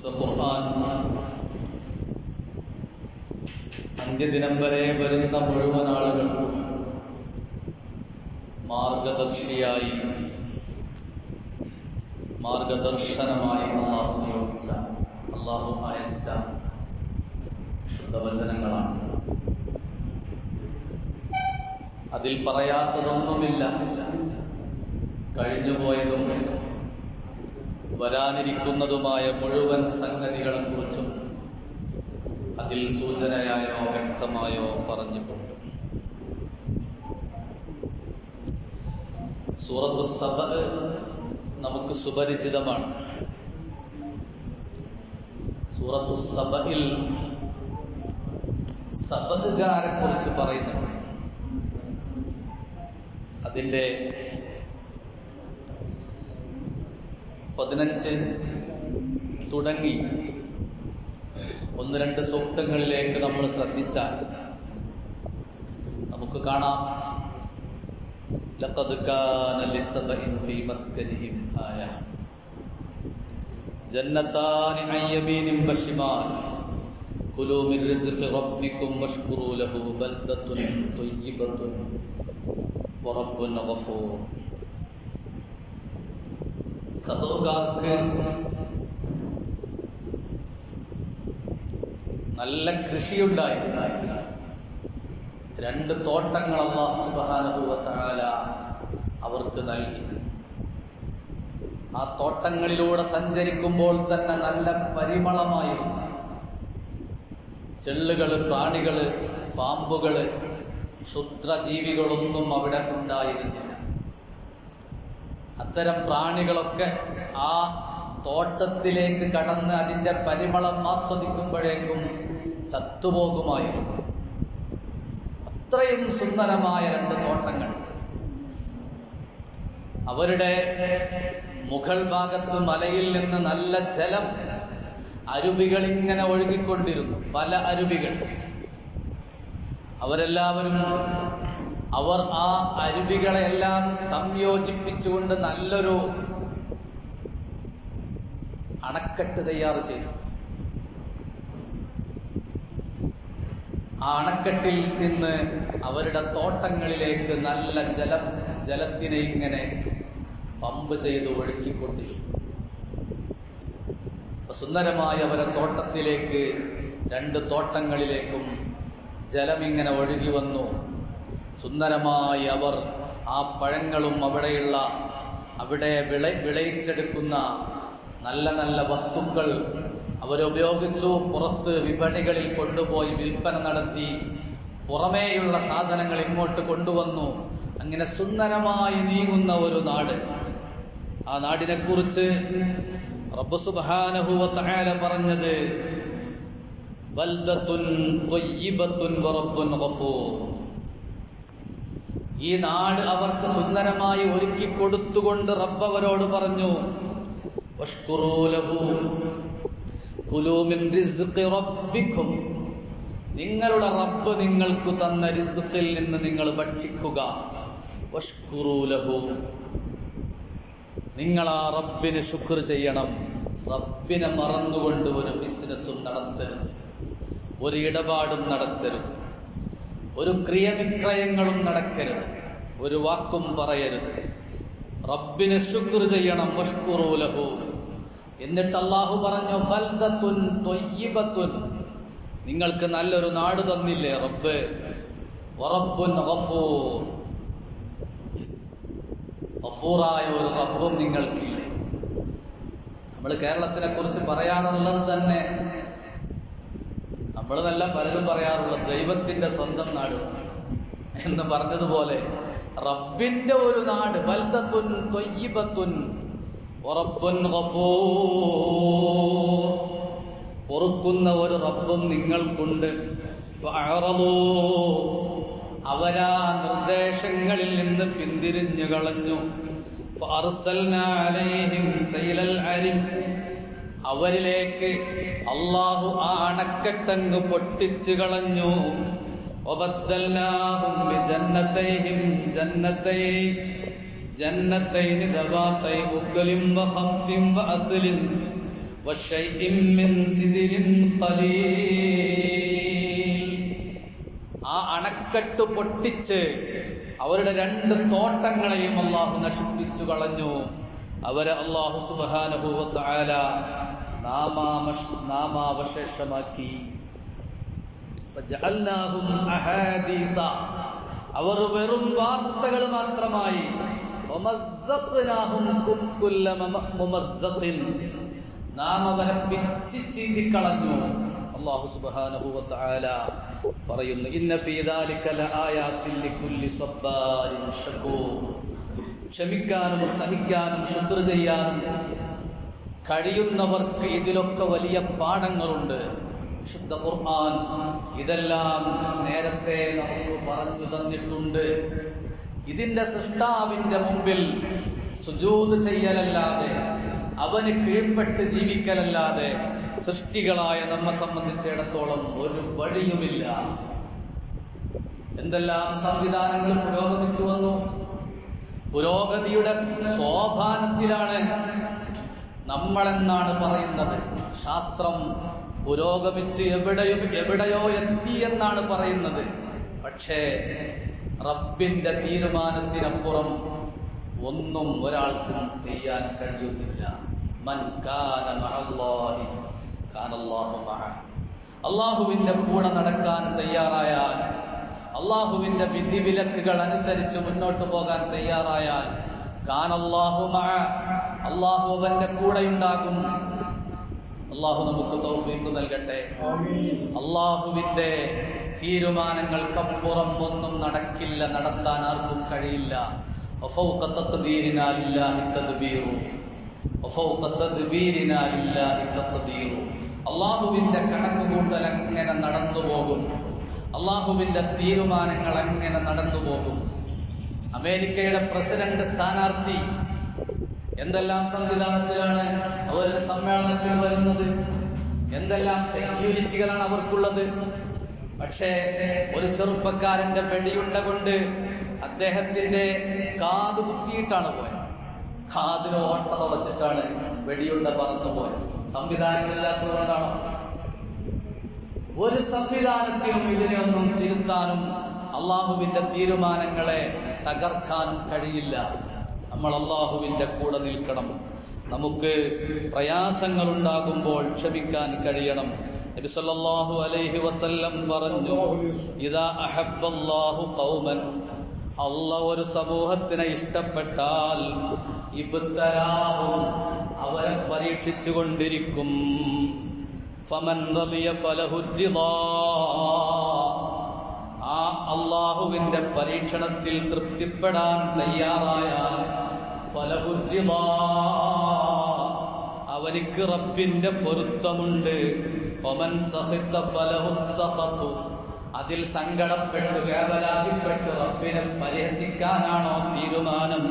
വിശുദ്ധ ഖുർആൻ അന്ത്യദിനം വരെ വരുന്ന മുഴുവൻ ആളുകൾക്കും മാർഗദർശിയായി മാർഗദർശനമായി അള്ളാഹു അയച്ച ശുദ്ധവചനങ്ങളാണ്. അതിൽ പറയാത്തതൊന്നുമില്ല. കഴിഞ്ഞുപോയതും വരാനിരിക്കുന്നതുമായ മുഴുവൻ സംഗതികളെക്കുറിച്ചും അതിൽ സൂചനയായോ വ്യക്തമായോ പറഞ്ഞിട്ടുണ്ട്. സൂറത്തു സബ നമുക്ക് സുപരിചിതമാണ്. സൂറത്തു സബയിൽ സബകാരെ കുറിച്ച് പറയുന്നുണ്ട്. അതിന്റെ 15 തുടങ്ങി 1-2 സൂക്തങ്ങളിലേക്ക് നമ്മൾ ശ്രദ്ധിച്ചാൽ നമുക്ക് കാണാം, ലഖദ് കാന ലിസബഇൻ ഫീ മസ്കനിഹിം ആയ ജന്നതാനി അൻ യമീനിൻ വശിമാൽ കുലൂ മിൻ റിസ്ഖി റബ്ബിക്കും വഷ്കുറൂ ലഹു ബൽദത്തുൻ ത്വയ്യിബത്തുൻ വറബ്ബുൻ ഗഫൂർ. സബകാർക്ക് നല്ല കൃഷിയുണ്ടായി. 2 തോട്ടങ്ങൾ അല്ലാഹു സുബ്ഹാനഹു വ തആല അവർക്ക് നൽകി. ആ തോട്ടങ്ങളിലൂടെ സഞ്ചരിക്കുമ്പോൾ തന്നെ നല്ല പരിമളമായിരുന്നു. ചെള്ളുകള്, പ്രാണികള്, പാമ്പുകള്, ക്ഷുദ്രജീവികളൊന്നും അവിടെ ഉണ്ടായിരുന്നില്ല. അത്തരം പ്രാണികളൊക്കെ ആ തോട്ടത്തിലേക്ക് കടന്ന് അതിന്റെ പരിമളം ആസ്വദിക്കുമ്പോഴേക്കും ചത്തുപോകുമായിരുന്നു. അത്രയും സുന്ദരമായ 2 തോട്ടങ്ങൾ. അവരുടെ മുകൾ ഭാഗത്ത് മലയിൽ നിന്ന് നല്ല ജലം, അരുവികൾ ഇങ്ങനെ ഒഴുകിക്കൊണ്ടിരുന്നു. പല അരുവികൾ. അവർ ആ അരുവികളെല്ലാം സംയോജിപ്പിച്ചുകൊണ്ട് നല്ലൊരു അണക്കെട്ട് തയ്യാർ ചെയ്തു. ആ അണക്കെട്ടിൽ നിന്ന് അവരുടെ തോട്ടങ്ങളിലേക്ക് നല്ല ജലത്തിനെ ഇങ്ങനെ പമ്പ് ചെയ്ത് ഒഴുക്കിക്കൊണ്ടിരുന്നു. സുന്ദരമായ അവരുടെ തോട്ടത്തിലേക്ക് 2 തോട്ടങ്ങളിലേക്കും ജലം ഇങ്ങനെ ഒഴുകി വന്നു. സുന്ദരമായി അവർ ആ പഴങ്ങളും അവിടെ വിളയിച്ചെടുക്കുന്ന നല്ല നല്ല വസ്തുക്കൾ അവരുപയോഗിച്ചു. പുറത്ത് വിപണികളിൽ കൊണ്ടുപോയി വിൽപ്പന നടത്തി. പുറമേയുള്ള സാധനങ്ങൾ ഇങ്ങോട്ട് കൊണ്ടുവന്നു. അങ്ങനെ സുന്ദരമായി നീങ്ങുന്ന ഒരു നാട്. ആ നാടിനെ കുറിച്ച് റബ്ബ് സുബ്ഹാനഹു വ തആല പറഞ്ഞത് ബൽദത്തുൻ ത്വയ്യിബത്തുൻ വറബ്ബുൻ ഗഫൂർ. ഈ നാട് അവർക്ക് സുന്ദരമായി ഒരുക്കി കൊടുത്തുകൊണ്ട് റബ്ബ് അവരോട് പറഞ്ഞു, വഷ്കുറൂ ലഹു കുലൂ മിൻ റിസ്ഖി റബ്ബിക്കും. നിങ്ങളുടെ റബ്ബ് നിങ്ങൾക്ക് തന്ന റിസ്ഖിൽ നിന്ന് നിങ്ങൾ ഭക്ഷിക്കുക. വഷ്കുറൂ ലഹു, നിങ്ങൾ ആ റബ്ബിന് ശുക്ർ ചെയ്യണം. റബ്ബിനെ മറന്നുകൊണ്ട് ഒരു ബിസിനസ്സും നടത്തരുത്, ഒരു ഇടപാടും നടത്തരുത്, ഒരു ക്രിയവിക്രയങ്ങളും നടക്കരുത്, ഒരു വാക്കും പറയരുത്. റബ്ബിന് ശുക്ർ ചെയ്യണം. വഷ്കുറൂ ലഹു. എന്നിട്ട് അല്ലാഹു പറഞ്ഞു, ബൽദത്തുൻ ത്വയ്യിബത്തുൻ, നിങ്ങൾക്ക് നല്ലൊരു നാട് തന്നില്ലേ റബ്ബ്. വറബ്ബുൻ ഗഫൂർ, ഗഫൂറായ ഒരു റബ്ബും നിങ്ങൾക്കില്ലേ. നമ്മൾ കേരളത്തിനെ കുറിച്ച് പറയാനുള്ളത് തന്നെ, നമ്മൾ നല്ല പലരും പറയാറുള്ളത് ദൈവത്തിന്റെ സ്വന്തം നാട് എന്ന് പറഞ്ഞതുപോലെ റബ്ബിന്റെ ഒരു നാട്. ബൽദത്തുൻ ത്വയ്യിബത്തുൻ വറബ്ബുൻ ഗഫൂർ, പൊറുക്കുന്ന ഒരു റബ്ബും നിങ്ങൾക്കുണ്ട്. ഫഅറദൂ, അവരാ നിർദ്ദേശങ്ങളിൽ നിന്ന് പിന്തിരിഞ്ഞു കളഞ്ഞു. ഫഅർസൽനാ അലൈഹിം സൈലൽ അരിം, അവരിലേക്ക് അല്ലാഹു ആ അണക്കെട്ടങ്ങ് പൊട്ടിച്ചു കളഞ്ഞു. വബദ്ദൽനാഹും ബിജന്നതൈഹിം ജന്നതൈൻ ദവാതൈ ഉക്ലിൻ വഖംതിൻ വഅസ്ലിൻ വശൈഇൻ മിൻ സിദ്രിൻ ഖലീൽ. ആ അണക്കെട്ട് പൊട്ടിച്ച് അവരുടെ 2 തോട്ടങ്ങളെയും അല്ലാഹു നശിപ്പിച്ചു കളഞ്ഞു. അവരെ അല്ലാഹു സുബ്ഹാനഹു വ തആല നാമാവശേഷമാക്കി. വജഅൽനാഹും അഹാദീസ, അവർ വെറും വാർത്തകൾ മാത്രമായി. വമസ്സഖ്നാഹും കുല്ല മുമസ്സഖിൻ, നാം അവരെ പിച്ചി ചീന്തിക്കളഞ്ഞു. അല്ലാഹു സുബ്ഹാനഹു വ തആല പറയുന്നു, ഇന്ന ഫീ ദാലിക ലആയാതിൻ ലികുല്ലി സബ്ബാരിൻ ശകൂർ. ക്ഷമിക്കാനും സഹിക്കാനും ശുക്ർ ചെയ്യാനും കഴിയുന്നവർക്ക് ഇതിലൊക്കെ വലിയ പാഠങ്ങളുണ്ട്. വിശുദ്ധ ഖുർആൻ ഇതെല്ലാം നേരത്തെ നമുക്ക് പറഞ്ഞു തന്നിട്ടുണ്ട്. ഇതിന്റെ സൃഷ്ടാവിന്റെ മുമ്പിൽ സുജൂദ് ചെയ്യലല്ലാതെ, അവന് കീഴ്പ്പെട്ട് ജീവിക്കലല്ലാതെ സൃഷ്ടികളായ നമ്മെ സംബന്ധിച്ചിടത്തോളം ഒരു വഴിയുമില്ല. എന്തെല്ലാം സംവിധാനങ്ങൾ പുരോഗമിച്ചു വന്നു. പുരോഗതിയുടെ സോപാനത്തിലാണ് നമ്മളെന്നാണ് പറയുന്നത്. ശാസ്ത്രം പുരോഗമിച്ച് എവിടെയോ എത്തി എന്നാണ് പറയുന്നത്. പക്ഷേ റബ്ബിന്റെ തീരുമാനത്തിനപ്പുറം ഒന്നും ഒരാൾക്കും ചെയ്യാൻ കഴിയുന്നില്ല. മൻ കാന മഅല്ലാഹി കാനല്ലാഹു മഅഹു. അല്ലാഹുവിന്റെ കൂടെ നടക്കാൻ തയ്യാറായാൽ, അല്ലാഹുവിന്റെ വിധിവിലക്കുകൾ അനുസരിച്ച് മുന്നോട്ട് പോകാൻ തയ്യാറായാൽ, കാനല്ലാഹു മഅഹു, അല്ലാഹു അവന്റെ കൂടെയുണ്ടാകും. അല്ലാഹു നമുക്ക് തൗഫീഖ് നൽകട്ടെ. അല്ലാഹുവിന്റെ തീരുമാനങ്ങൾക്കപ്പുറം ഒന്നും നടക്കില്ല, നടത്താൻ ആർക്കും കഴിയില്ല. വഫൗക തഖ്ദീരിനാ ലില്ലാഹി തദ്ബീറു, വഫൗക തദ്ബീരിനാ ലില്ലാഹി തഖ്ദീറു. അല്ലാഹുവിന്റെ കണക്കുകൂട്ടൽ അങ്ങനെ നടന്നു പോകും. അല്ലാഹുവിന്റെ തീരുമാനങ്ങൾ അങ്ങനെ നടന്നു പോകും. അമേരിക്കയുടെ പ്രസിഡന്റ് സ്ഥാനാർത്ഥി എന്തെല്ലാം സംവിധാനത്തിലാണ് അവർ സമ്മേളനത്തിൽ വരുന്നത്, എന്തെല്ലാം സെക്യൂരിറ്റികളാണ് അവർക്കുള്ളത്. പക്ഷേ ഒരു ചെറുപ്പക്കാരന്റെ വെടിയുണ്ട കൊണ്ട് അദ്ദേഹത്തിന്റെ കാത് കുത്തിയിട്ടാണ് പോയത്. കാതിന് ഓട്ട തുളച്ചിട്ടാണ് വെടിയുണ്ട പറന്നു പോയത്. സംവിധാനങ്ങളില്ലാത്തതുകൊണ്ടാണോ? ഒരു സംവിധാനത്തിലും ഇതിനെയൊന്നും തിരുത്താനും അള്ളാഹുവിന്റെ തീരുമാനങ്ങളെ തകർക്കാനും കഴിയില്ല. നമ്മൾ അള്ളാഹുവിന്റെ കൂടെ നിൽക്കണം. നമുക്ക് പ്രയാസങ്ങൾ ഉണ്ടാകുമ്പോൾ ക്ഷമിക്കാൻ കഴിയണം. നബി സല്ലല്ലാഹു അലൈഹി വസല്ലം പറഞ്ഞു, ഇദാ അഹബ്ബല്ലാഹു ഖൗമൻ, അല്ലാഹു ഒരു സമൂഹത്തിനെ ഇഷ്ടപ്പെട്ടാൽ, ഇബ്തലാഹും, അവരെ പരീക്ഷിച്ചു കൊണ്ടിരിക്കും. ഫമൻ റളിയ ഫലഹു റിളാ, ആ അല്ലാഹുവിന്റെ പരീക്ഷണത്തിൽ തൃപ്തിപ്പെടാൻ തയ്യാറായാൽ, ഫലഹു റിളാ, അവനിക്ക് റബ്ബിന്റെ പൊരുത്തമുണ്ട്. വമൻ സഖിത ഫലഹു സഖതു, അതിൽ സങ്കടപ്പെട്ട് വേവലാതിപ്പെട്ട് റബ്ബിനെ പരിഹസിക്കാനാണോ തീരുമാനം,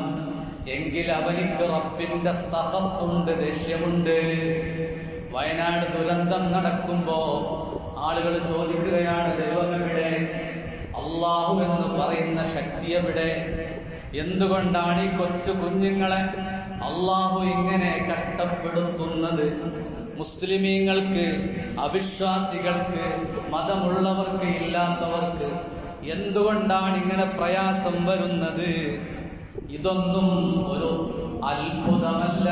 എങ്കിൽ അവനിക്ക് റബ്ബിന്റെ സഖത്തുണ്ട്, ദേഷ്യമുണ്ട്. വയനാട് ദുരന്തം നടക്കുമ്പോ ആളുകൾ ചോദിക്കുകയാണ്, ദൈവമെവിടെ? അള്ളാഹു എന്ന് പറയുന്ന ശക്തി എവിടെ? എന്തുകൊണ്ടാണ് ഈ കൊച്ചു കുഞ്ഞുങ്ങളെ അള്ളാഹു ഇങ്ങനെ കഷ്ടപ്പെടുത്തുന്നത്? മുസ്ലിമീങ്ങൾക്ക്, അവിശ്വാസികൾക്ക്, മതമുള്ളവർക്ക്, ഇല്ലാത്തവർക്ക് എന്തുകൊണ്ടാണ് ഇങ്ങനെ പ്രയാസം വരുന്നത്? ഇതൊന്നും ഒരു അത്ഭുതമല്ല.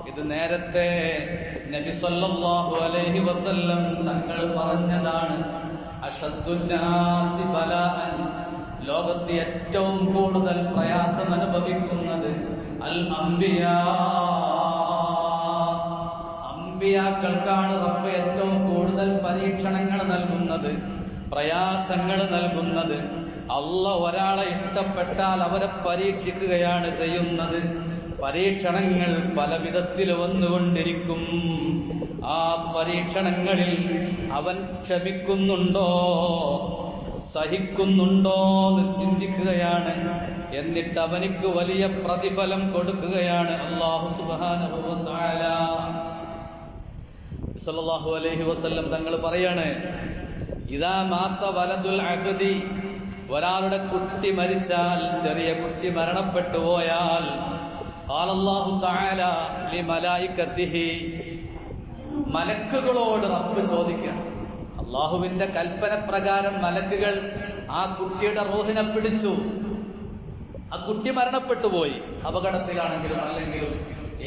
ഇത് നേരത്തെ നബി സല്ലല്ലാഹു അലൈഹി വസല്ലം തങ്ങൾ പറഞ്ഞതാണ്. അശദ്ദുന്നാസി ബലാഅൻ, ലോകത്ത് ഏറ്റവും കൂടുതൽ പ്രയാസം അനുഭവിക്കുന്നത് അൽ അംബിയാ, അംബിയാക്കൾക്കാണ് റബ്ബ് ഏറ്റവും കൂടുതൽ പരീക്ഷണങ്ങൾ നൽകുന്നത്, പ്രയാസങ്ങൾ നൽകുന്നത്. അല്ലാഹു ഒരാളെ ഇഷ്ടപ്പെട്ടാൽ അവരെ പരീക്ഷിക്കുകയാണ് ചെയ്യുന്നത്. പരീക്ഷണങ്ങൾ പല വിധത്തിൽ വന്നുകൊണ്ടിരിക്കും. ആ പരീക്ഷണങ്ങളിൽ അവൻ ക്ഷമിക്കുന്നുണ്ടോ, സഹിക്കുന്നുണ്ടോ എന്ന് ചിന്തിക്കുകയാണ്. എന്നിട്ട് അവനിക്ക് വലിയ പ്രതിഫലം കൊടുക്കുകയാണ് അല്ലാഹു സുബ്ഹാനഹു വ തആല. സല്ലല്ലാഹു അലൈഹി വസല്ലം തങ്ങൾ പറയാണ്, ഇദാ മാത വലദുൽ അബ്ദി, ഒരാളുടെ കുട്ടി മരിച്ചാൽ, ചെറിയ കുട്ടി മരണപ്പെട്ടു പോയാൽ, ഖാല അല്ലാഹു തആല ലിമലായികതിഹി, മലക്കുകളോട് റബ്ബ് ചോദിക്കണം. അള്ളാഹുവിന്റെ കൽപ്പന പ്രകാരം മലക്കുകൾ ആ കുട്ടിയുടെ റൂഹിനെ പിടിച്ചു. ആ കുട്ടി മരണപ്പെട്ടു പോയി. അപകടത്തിലാണെങ്കിലും അല്ലെങ്കിലും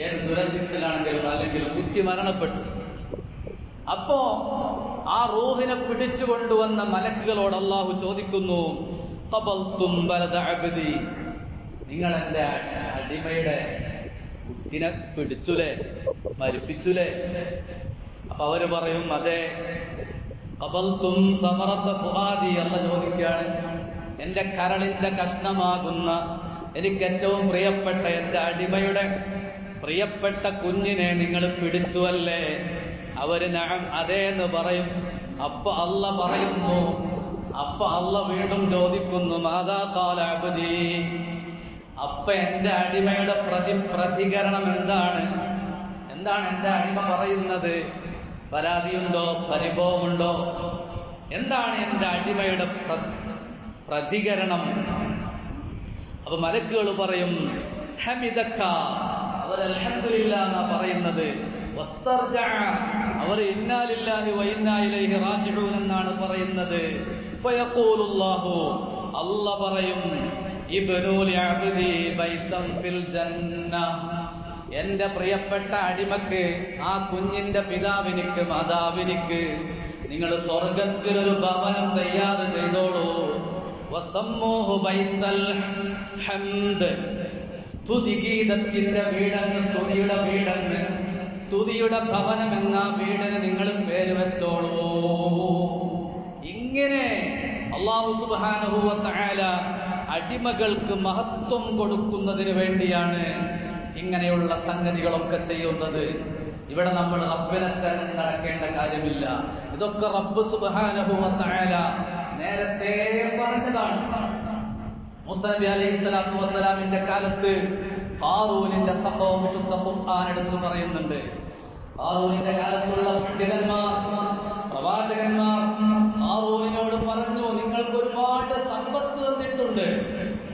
ഏത് ദുരന്തത്തിലാണെങ്കിലും അല്ലെങ്കിലും കുട്ടി മരണപ്പെട്ടു. അപ്പോ ആ റൂഹിനെ പിടിച്ചു കൊണ്ടുവന്ന മലക്കുകളോട് അള്ളാഹു ചോദിക്കുന്നു, ഖബൽതും വലദ അബ്ദി, നിങ്ങൾ എന്റെ അടിമയുടെ കുട്ടിനെ പിടിച്ചുലേ, മരിപ്പിച്ചുലേ? അപ്പൊ അവര് പറയും, അതെ. ഖബൽതും സമറത ഫുആദി, അല്ലാഹു ചോദിക്കുകയാണ്, എന്റെ കരളിന്റെ കഷ്ണമാകുന്ന എനിക്ക് ഏറ്റവും പ്രിയപ്പെട്ട എന്റെ അടിമയുടെ പ്രിയപ്പെട്ട കുഞ്ഞിനെ നിങ്ങൾ പിടിച്ചുവല്ലേ? അവര് നഅം, അതേ എന്ന് പറയും. അപ്പൊ അല്ലാഹു പറയുന്നു, അപ്പൊ അല്ലാഹു വീണ്ടും ചോദിക്കുന്നു, മാദാ ഖാല അബ്ദി, അപ്പൊ എന്റെ അടിമയുടെ പ്രതികരണം എന്താണ്? എന്താണ് എന്റെ അടിമ പറയുന്നത്? പരാതിയുണ്ടോ? പരിഭവമുണ്ടോ? എന്താണ് എന്റെ അടിമയുടെ പ്രതികരണം? അപ്പൊ മലക്കുകൾ പറയും, ഹമിദക്ക, അവർ അൽഹംദുലില്ലാ എന്നാ പറയുന്നത്. വസ്തർജഅ, അവർ ഇന്നാ ലില്ലാഹി വ ഇന്നാ ഇലൈഹി റാജിഊൻ എന്നാണ് പറയുന്നത്. ഫയഖൂലുല്ലാഹു, അല്ലാഹു പറയും, ഇബ്നു ലിഅബ്ദി ബൈതൻ ഫിൽ ജന്ന, എന്റെ പ്രിയപ്പെട്ട അടിമക്ക്, ആ കുഞ്ഞിന്റെ പിതാവിനിക്ക്, മാതാവിനിക്ക് നിങ്ങൾ സ്വർഗത്തിലൊരു ഭവനം തയ്യാറ് ചെയ്തോളൂ. വസമ്മൂഹു ബൈത്തൽ ഹംദ്, സ്തുതിഗീതത്തിന്റെ വീടെന്ന്, സ്തുതിയുടെ വീടെന്ന്, സ്തുതിയുടെ ഭവനം എന്ന വീടിന് നിങ്ങൾ പേര് വെച്ചോളൂ. ഇങ്ങനെ അല്ലാഹു സുബ്ഹാനഹു വ തആല അടിമകൾക്ക് മഹത്വം കൊടുക്കുന്നതിന് വേണ്ടിയാണ് ഇങ്ങനെയുള്ള സംഗതികളൊക്കെ ചെയ്യുന്നത്. ഇവിടെ നമ്മൾ റബ്ബിനെ തെരഞ്ഞു നടക്കേണ്ട കാര്യമില്ല. ഇതൊക്കെ റബ്ബ് സുബ്ഹാനഹു വ തആല നേരത്തെ പറഞ്ഞതാണ്. മൂസാ നബി അലൈഹിസ്സലാത്തു വസ്സലാമിന്റെ കാലത്ത് ഖാറൂനിന്റെ സംഭവം വിശുദ്ധ ഖുർആൻ എടുത്തു പറയുന്നുണ്ട്. ഖാറൂനിന്റെ കാലത്തുള്ള പണ്ഡിതന്മാർ, പ്രവാചകന്മാർ ഖാറൂനിനോട് പറഞ്ഞു, നിങ്ങൾക്ക് ഒരുപാട് സമ്പത്ത് തന്നിട്ടുണ്ട്,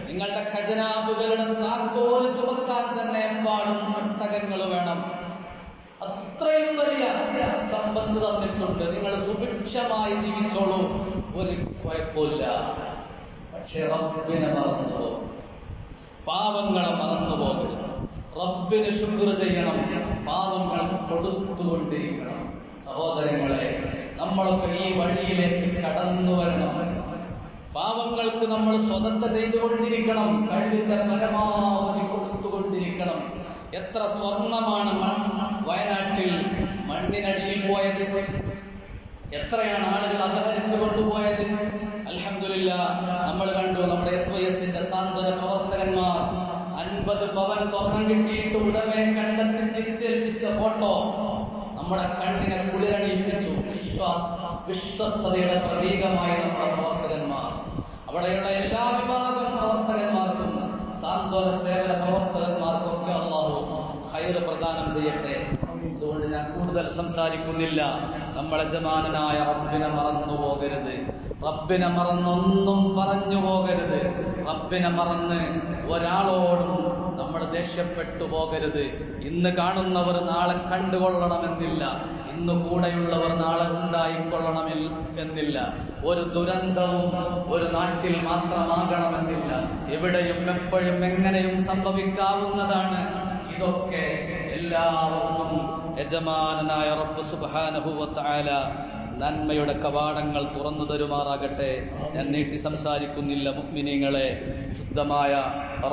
നിങ്ങളുടെ ഖജനാബുകളുടെ താക്കോൽ ചുമക്കാൻ തന്നെ എമ്പാടും ഒട്ടകങ്ങൾ വേണം, അത്രയും വലിയ സമ്പത്ത് തന്നിട്ടുണ്ട്, നിങ്ങൾ സുഭിക്ഷമായി ജീവിച്ചോളൂ, ഒരു കുഴപ്പമില്ല. പക്ഷെ റബ്ബിനെ മറന്നുപോകും, പാവങ്ങളെ മറന്നുപോകരുത്. റബ്ബിന് ശുക്ർ ചെയ്യണം, പാവങ്ങൾക്ക് കൊടുത്തുകൊണ്ടിരിക്കണം. സഹോദരങ്ങളെ, നമ്മളൊക്കെ ഈ വഴിയിലേക്ക് കടന്നു വരണം. പാവങ്ങൾക്ക് നമ്മൾ സ്വതന്ത്ര ചെയ്തുകൊണ്ടിരിക്കണം, കഴിവിന്റെ പരമാവധി കൊടുത്തുകൊണ്ടിരിക്കണം. എത്ര സ്വർണമാണ് വയനാട്ടിൽ മണ്ണിനടിയിൽ പോയത്? എത്രയാണ് ആളുകൾ അപഹരിച്ചു കൊണ്ടുപോയത്? അൽഹംദുലില്ലാഹ്, നമ്മൾ കണ്ടു നമ്മുടെ SYSന്റെ സാന്ത്വന പ്രവർത്തകന്മാർ 50 പവൻ സ്വർണം കിട്ടിയിട്ട് ഉടമയെ കണ്ടെത്തി തിരിച്ചേൽപ്പിച്ച ഫോട്ടോ നമ്മുടെ കണ്ണിനെ കുളിരണിയിപ്പിച്ചു. വിശ്വസ്തതയുടെ പ്രതീകമായി നമ്മുടെ പ്രവർത്തകന്മാർ, അവിടെയുള്ള എല്ലാ വിഭാഗം പ്രവർത്തകന്മാർക്കും, സാന്ത്വന സേവന പ്രവർത്തകന്മാർക്കൊക്കെ അല്ലാഹു ഖൈർ പ്രദാനം ചെയ്യട്ടെ. അതുകൊണ്ട് ഞാൻ കൂടുതൽ സംസാരിക്കുന്നില്ല. നമ്മളെ യജമാനനായ റബ്ബിനെ മറന്നു പോകരുത്. റബ്ബിനെ മറന്നൊന്നും പറഞ്ഞു പോകരുത്. റബ്ബിനെ മറന്ന് ഒരാളോടും നമ്മൾ ദേഷ്യപ്പെട്ടു പോകരുത്. ഇന്ന് കാണുന്നവർ നാളെ കണ്ടുകൊള്ളണമെന്നില്ല, ഇന്ന് കൂടെയുള്ളവർ നാളെ ഉണ്ടായിക്കൊള്ളണമെന്നില്ല. ഒരു ദുരന്തവും ഒരു നാട്ടിൽ മാത്രമാകണമെന്നില്ല. എവിടെയും എപ്പോഴും എങ്ങനെയും സംഭവിക്കാവുന്നതാണ്. ഇതൊക്കെ എല്ലാവർക്കും യജമാനനായ റബ്ബ് സുബ്ഹാനഹു വ തആല നന്മയുടെ കവാടങ്ങൾ തുറന്നു തരുമാറാകട്ടെ. ഞാൻ നീട്ടി സംസാരിക്കുന്നില്ല. മുഅ്മിനീങ്ങളെ, ശുദ്ധമായ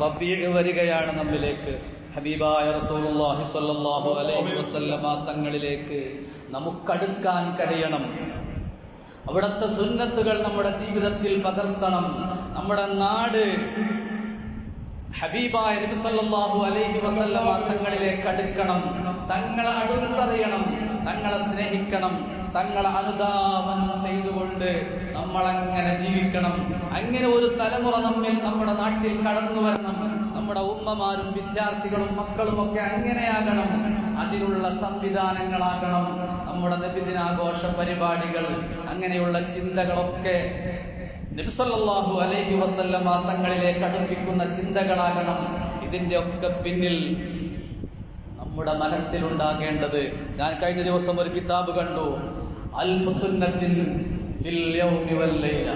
റബീഉ വരികയാണ് നമ്മിലേക്ക്. ഹബീബായ റസൂലുള്ളാഹി സ്വല്ലല്ലാഹു അലൈഹി വസല്ലമ തങ്ങളിലേക്ക് നമുക്കടുക്കാൻ കഴിയണം. അവിടുത്തെ സുന്നത്തുകൾ നമ്മുടെ ജീവിതത്തിൽ പകർത്തണം. നമ്മുടെ നാട് ഹബീബായ നബി സല്ലല്ലാഹു അലൈഹി വസല്ലമ തങ്ങളിലേക്ക് അടുക്കണം. തങ്ങളെ അടുത്തറിയണം, തങ്ങളെ സ്നേഹിക്കണം, തങ്ങളെ അനുധാവനം ചെയ്തുകൊണ്ട് നമ്മളങ്ങനെ ജീവിക്കണം. അങ്ങനെ ഒരു തലമുറ നമ്മുടെ നാട്ടിൽ കടന്നു വരണം. നമ്മുടെ ഉമ്മമാരും വിദ്യാർത്ഥികളും മക്കളും ഒക്കെ അങ്ങനെയാകണം. അതിനുള്ള സംവിധാനങ്ങളാകണം നമ്മുടെ നബിദിനാഘോഷ പരിപാടികൾ. അങ്ങനെയുള്ള ചിന്തകളൊക്കെ നബി സല്ലല്ലാഹു അലൈഹി വസല്ലമ തങ്ങളിലേക്ക് അടുപ്പിക്കുന്ന ചിന്തകളാകണം. ഇതിന്റെ ഒക്കെ പിന്നിൽ നമ്മുടെ മനസ്സിലുണ്ടാകേണ്ടത്, ഞാൻ കഴിഞ്ഞ ദിവസം ഒരു കിതാബ് കണ്ടു, അൽഫു സുന്നത്തിൻ ഫിൽ യൗമി വൽ ലൈല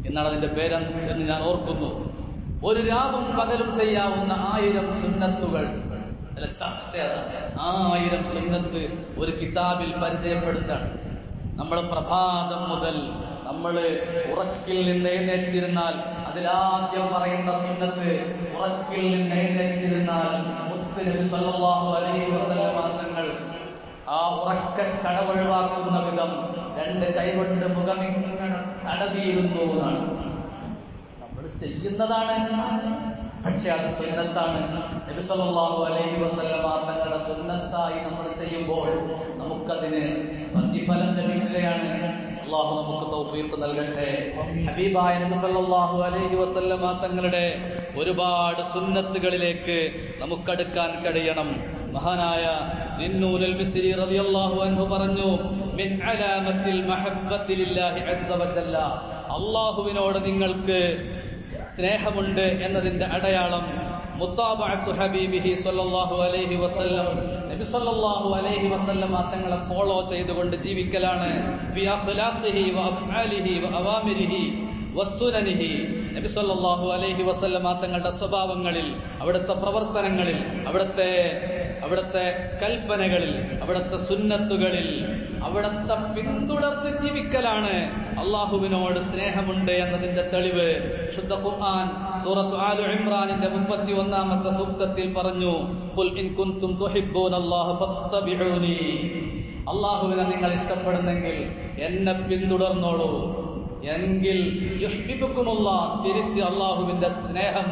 എന്നാണ് അതിന്റെ പേരെന്ന് ഞാൻ ഓർക്കുന്നു. ഒരു രാവും പകലും ചെയ്യാവുന്ന 1000 സുന്നത്തുകൾ, 1000 സുന്നത്ത് ഒരു കിതാബിൽ പരിചയപ്പെടുത്താണ്. നമ്മൾ പ്രഭാതം മുതൽ നമ്മൾ ഉറക്കിൽ നിന്ന് എഴുന്നേറ്റിരുന്നാൽ അതിലാദ്യം പറയുന്ന സുന്നത്ത്, ഉറക്കിൽ നിന്ന് എഴുന്നേറ്റിരുന്നാൽ മുത്ത് നബി സല്ലല്ലാഹു അലൈഹി വസല്ലമ തങ്ങൾ ആ ഉറക്ക ചടവൊഴിവാക്കുന്ന വിധം 2 കൈകൊണ്ട് മുഖമിങ്ങനെ തടവിയിരുന്നു എന്നാണ്. നമ്മൾ ചെയ്യുന്നതാണ്, പക്ഷെ അത് സുന്നത്താണ്. നബി സല്ലല്ലാഹു അലൈഹി വസല്ലമ തങ്ങളുടെ സുന്നത്തായി നമ്മൾ ചെയ്യുമ്പോൾ നമുക്കതിന് പ്രതിഫലം ലഭിക്കുകയാണ്. അള്ളാഹു നമുക്ക് തൗഫീഖ് നൽകട്ടെ. ഹബീബായ നബി സല്ലല്ലാഹു അലൈഹി വസല്ലമ തങ്ങളുടെ ഒരുപാട് സുന്നത്തുകളിലേക്ക് നമുക്കടുക്കാൻ കഴിയണം. മഹാനായ ദിന്നൂൽ മിസ്രി റളിയല്ലാഹു അൻഹു പറഞ്ഞു, മിൻ അലാമത്തിൽ മഹബ്ബത്തി ലില്ലാഹി അസ്സ വജല്ല, അല്ലാഹുവിനോട് നിങ്ങൾക്ക് സ്നേഹമുണ്ട് എന്നതിന്റെ അടയാളം മുത്താബഅത്തു ഹബീബിഹി സ്വല്ലല്ലാഹു അലൈഹി വസല്ലം, നബി സ്വല്ലല്ലാഹു അലൈഹി വസല്ലം തങ്ങളെ ഫോളോ ചെയ്തുകൊണ്ട് ജീവിക്കലാണ്. ഫി അഖ്ലാഖിഹി വ അഫ്ആലിഹി വ അവാമിരിഹി വസ്സുനനിഹി, നബി സല്ലല്ലാഹു അലൈഹി വസല്ലം തങ്ങളുടെ സ്വഭാവങ്ങളിൽ, അവിടുത്തെ പ്രവർത്തനങ്ങളിൽ, അവിടുത്തെ കൽപ്പനകളിൽ, അവിടുത്തെ സുന്നത്തുകളിൽ അവിടുത്തെ പിന്തുടർന്ന് ജീവിക്കലാണ് അള്ളാഹുവിനോട് സ്നേഹമുണ്ട് എന്നതിന്റെ തെളിവ്. ശുദ്ധ ഖുർആൻ സൂറത്ത് ആലു ഇംറാനിന്റെ 31-ാമത്തെ സൂക്തത്തിൽ പറഞ്ഞു, ഖുൽ ഇൻ കുൻതും തുഹിബ്ബൂനല്ലാഹ ഫത്തബിഊനി, അള്ളാഹുവിനെ നിങ്ങൾ ഇഷ്ടപ്പെടുന്നെങ്കിൽ എന്നെ പിന്തുടർന്നോളൂ, എങ്കിൽ യുഹ്ബിബുക്കുമുല്ലാഹ്, തിരിച്ച് അള്ളാഹുവിന്റെ സ്നേഹം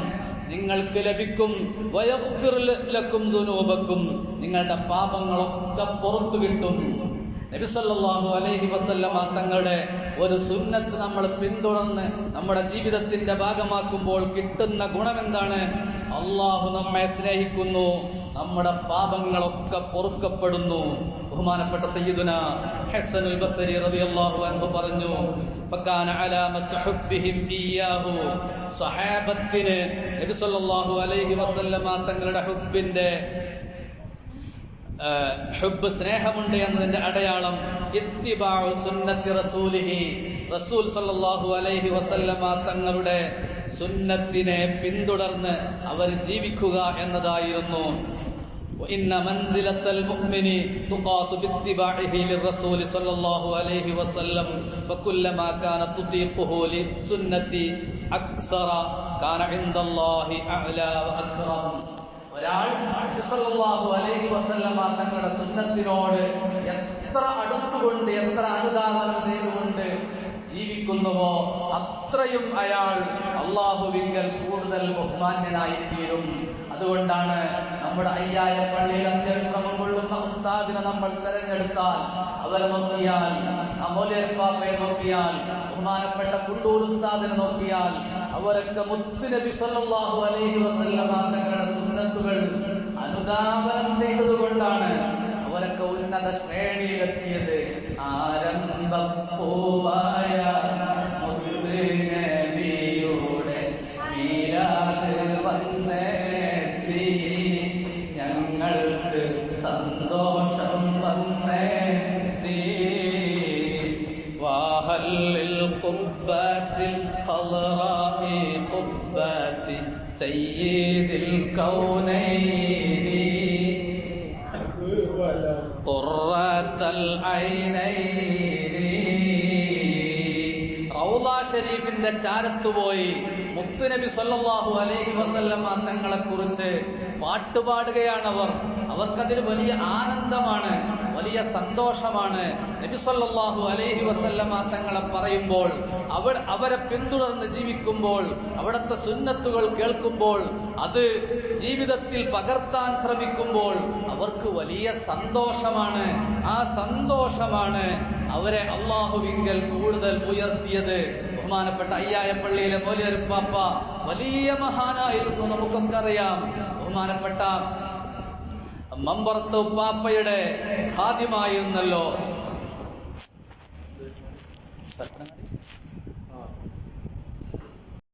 നിങ്ങൾക്ക് ലഭിക്കും. വയഗ്ഫിർ ലക്കും ദുനൂബക്കും, നിങ്ങളുടെ പാപങ്ങളൊക്കെ പുറത്തു കിട്ടും. നബി സല്ലല്ലാഹു അലൈഹി വസല്ലമ തങ്ങളുടെ ഒരു സുന്നത്ത് നമ്മൾ പിന്തുടർന്ന് നമ്മുടെ ജീവിതത്തിന്റെ ഭാഗമാക്കുമ്പോൾ കിട്ടുന്ന ഗുണമെന്താണ്? അള്ളാഹു നമ്മെ സ്നേഹിക്കുന്നു, നമ്മുടെ പാപങ്ങളൊക്കെ പൊറുക്കപ്പെടുന്നു. ബഹുമാനപ്പെട്ട സയ്യിദുനാ ഹസനുൽ ബസരി റളിയല്ലാഹു അൻഹു പറഞ്ഞു, ഫകാന അലാമത്തു ഹുബ്ബിഹിം ഇയ്യാഹു, സ്വഹാബത്തിന് നബി സല്ലല്ലാഹു അലൈഹി വസല്ലമ തങ്ങളുടെ ഹുബ്ബ് സ്നേഹമുണ്ട് എന്നതിന്റെ അടയാളം ഇത്തിബാഉ സുന്നത്തി റസൂലിഹി, റസൂൽ സല്ലല്ലാഹു അലൈഹി വസല്ലമ തങ്ങളുടെ സുന്നത്തിനെ പിന്തുടർന്ന് അവർ ജീവിക്കുക എന്നതായിരുന്നു. وإن منزلة المؤمن تقاس باتباعه للرسول صلى الله عليه وسلم فكلما كانت تطيقه للسنة أكثر كان عند الله أعلى وأكرم. ഒരാൾ നബി സല്ലല്ലാഹു അലൈഹി വസല്ലമ തങ്ങളുടെ സുന്നത്തിനോട് എത്ര അടുത്തുകൊണ്ട്, എത്ര അനുധാവനം ചെയ്തുകൊണ്ട് ജീവിക്കുന്നുവോ അത്രയും അയാൾ അള്ളാഹുവിങ്കൽ കൂടുതൽ ബഹുമാന്യനായിത്തീരും. അതുകൊണ്ടാണ് നമ്മുടെ അയ്യായ പള്ളിയിൽ അന്ത്യശ്രമം കൊള്ളുന്ന ഉസ്താദിനെ നമ്മൾ തെരഞ്ഞെടുത്താൽ, അവരെ നോക്കിയാൽ, അമോലിയപ്പാപ്പയെ നോക്കിയാൽ, ബഹുമാനപ്പെട്ട കുണ്ടൂർ ഉസ്താദിനെ നോക്കിയാൽ, അവരൊക്കെ മുത്ത് നബി സല്ലല്ലാഹു അലൈഹി വസല്ലമ തങ്ങളുടെ സുന്നത്തുകൾ അനുധാവനം ചെയ്തതുകൊണ്ടാണ് അവരൊക്കെ ഉന്നത ശ്രേണിയിലെത്തിയത്. ആരംഭപ്പൂവായ മുത്ത് നബിയുടെ മീലാദ് വന്നെത്തി, ഞങ്ങൾക്ക് സന്തോഷം വന്നെത്തി. വാഹല്ലിൽ ഖുബ്ബത്തിൽ ഖളറാഇ ഖുബ്ബത്തി സയ്യിദിൽ കൗനൈനി ഖുർറത്തൽ ഐനൈനി. റൗള ഷരീഫിന്റെ ചാരത്തുപോയി മുത്തുനബി സല്ലല്ലാഹു അലൈഹി വസല്ലമ തങ്ങളെ കുറിച്ച് പാട്ടുപാടുകയാണവർ. അവർക്കതിൽ വലിയ ആനന്ദമാണ്, വലിയ സന്തോഷമാണ്. നബി സല്ലല്ലാഹു അലൈഹി വസല്ലമ തങ്ങളെ പറയുമ്പോൾ, അവരെ പിന്തുടർന്ന് ജീവിക്കുമ്പോൾ, അവിടുത്തെ സുന്നത്തുകൾ കേൾക്കുമ്പോൾ, അത് ജീവിതത്തിൽ പകർത്താൻ ശ്രമിക്കുമ്പോൾ അവർക്ക് വലിയ സന്തോഷമാണ്. ആ സന്തോഷമാണ് അവരെ അള്ളാഹുവിങ്കൽ കൂടുതൽ ഉയർത്തിയത്. ബഹുമാനപ്പെട്ട അയ്യായ പള്ളിയിലെ മൗലവിപ്പാപ്പ വലിയ മഹാനായിരുന്നു, നമുക്കൊക്കെ അറിയാം. ബഹുമാനപ്പെട്ട മമ്പറത്ത് ഉപ്പാപ്പയുടെ ഖാദിമായിരുന്നല്ലോ.